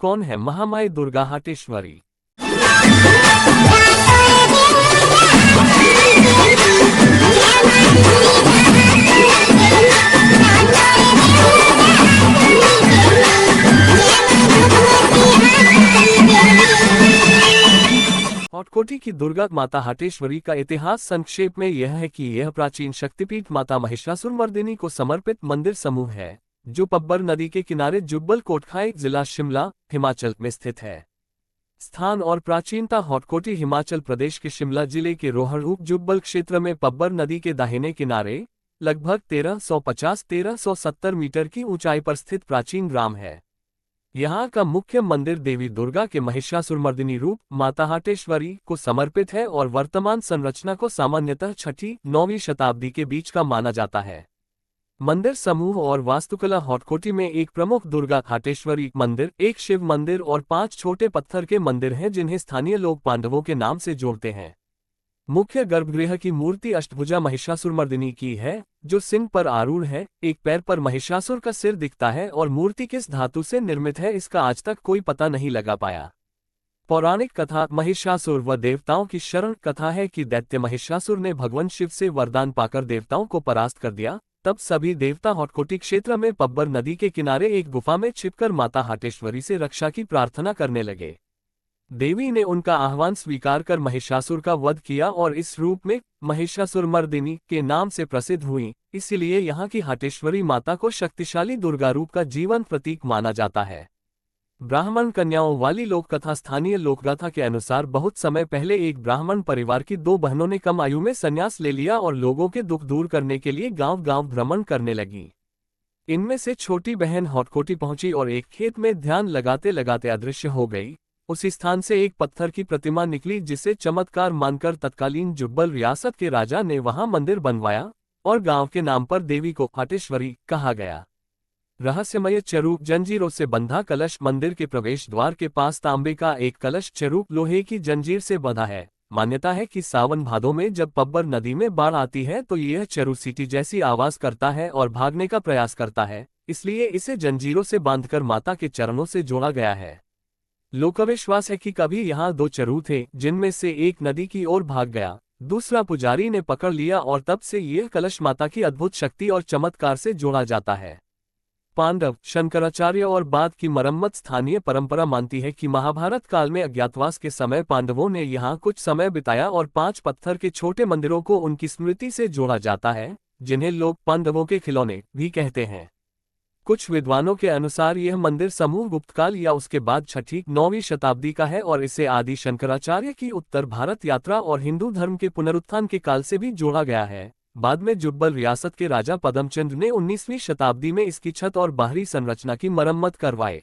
कौन है महामाई दुर्गा हाटेश्वरी? हॉटकोटी की दुर्गा माता हाटेश्वरी का इतिहास संक्षेप में यह है कि यह प्राचीन शक्तिपीठ माता महिषासुरमर्दिनी को समर्पित मंदिर समूह है, जो पब्बर नदी के किनारे जुब्बल कोटखाई, जिला शिमला, हिमाचल में स्थित है। स्थान और प्राचीनता। हॉटकोटी हिमाचल प्रदेश के शिमला जिले के रोहड़ू जुब्बल क्षेत्र में पब्बर नदी के दाहिने किनारे लगभग 1350-1370 मीटर की ऊंचाई पर स्थित प्राचीन ग्राम है। यहाँ का मुख्य मंदिर देवी दुर्गा के महिषासुरमर्दिनी रूप माता हाटेश्वरी को समर्पित है और वर्तमान संरचना को सामान्यतः 6ठी-9वीं शताब्दी के बीच का माना जाता है। मंदिर समूह और वास्तुकला। हॉटकोटी में एक प्रमुख दुर्गा हाटेश्वरी मंदिर, एक शिव मंदिर और 5 छोटे पत्थर के मंदिर हैं, जिन्हें स्थानीय लोग पांडवों के नाम से जोड़ते हैं। मुख्य गर्भगृह की मूर्ति अष्टभुजा महिषासुरमर्दिनी की है, जो सिंह पर आरूढ़ है। एक पैर पर महिषासुर का सिर दिखता है और मूर्ति किस धातु से निर्मित है इसका आज तक कोई पता नहीं लगा पाया। पौराणिक कथा। महिषासुर व देवताओं की शरण। कथा है कि दैत्य महिषासुर ने भगवान शिव से वरदान पाकर देवताओं को परास्त कर दिया। तब सभी देवता हॉटकोटी क्षेत्र में पब्बर नदी के किनारे एक गुफा में छिपकर माता हाटेश्वरी से रक्षा की प्रार्थना करने लगे। देवी ने उनका आह्वान स्वीकार कर महिषासुर का वध किया और इस रूप में महिषासुरमर्दिनी के नाम से प्रसिद्ध हुई। इसलिए यहाँ की हाटेश्वरी माता को शक्तिशाली दुर्गा रूप का जीवन प्रतीक माना जाता है। ब्राह्मण कन्याओं वाली लोक कथा। स्थानीय लोकगाथा के अनुसार बहुत समय पहले एक ब्राह्मण परिवार की 2 बहनों ने कम आयु में संन्यास ले लिया और लोगों के दुख दूर करने के लिए गांव-गांव भ्रमण करने लगी। इनमें से छोटी बहन हॉटकोटी पहुंची और एक खेत में ध्यान लगाते लगाते अदृश्य हो गई। उसी स्थान से एक पत्थर की प्रतिमा निकली, जिसे चमत्कार मानकर तत्कालीन जुब्बल रियासत के राजा ने वहां मंदिर बनवाया और गांव के नाम पर देवी को हाटेश्वरी कहा गया। रहस्यमय चरूप। जंजीरों से बंधा कलश। मंदिर के प्रवेश द्वार के पास तांबे का एक कलश चरूप लोहे की जंजीर से बंधा है। मान्यता है कि सावन भादों में जब पब्बर नदी में बाढ़ आती है तो यह चरू सीटी जैसी आवाज करता है और भागने का प्रयास करता है, इसलिए इसे जंजीरों से बांधकर माता के चरणों से जोड़ा गया है। लोकविश्वास है कि कभी यहाँ 2 चरू थे, जिनमें से एक नदी की ओर भाग गया, दूसरा पुजारी ने पकड़ लिया और तब से यह कलश माता की अद्भुत शक्ति और चमत्कार से जोड़ा जाता है। पांडव, शंकराचार्य और बाद की मरम्मत। स्थानीय परंपरा मानती है कि महाभारत काल में अज्ञातवास के समय पांडवों ने यहाँ कुछ समय बिताया और 5 पत्थर के छोटे मंदिरों को उनकी स्मृति से जोड़ा जाता है, जिन्हें लोग पांडवों के खिलौने भी कहते हैं। कुछ विद्वानों के अनुसार यह मंदिर समूह गुप्तकाल या उसके बाद 6ठी-9वीं शताब्दी का है और इसे आदि शंकराचार्य की उत्तर भारत यात्रा और हिंदू धर्म के पुनरुत्थान के काल से भी जोड़ा गया है। बाद में जुब्बल रियासत के राजा पदमचंद ने 19वीं शताब्दी में इसकी छत और बाहरी संरचना की मरम्मत करवाए।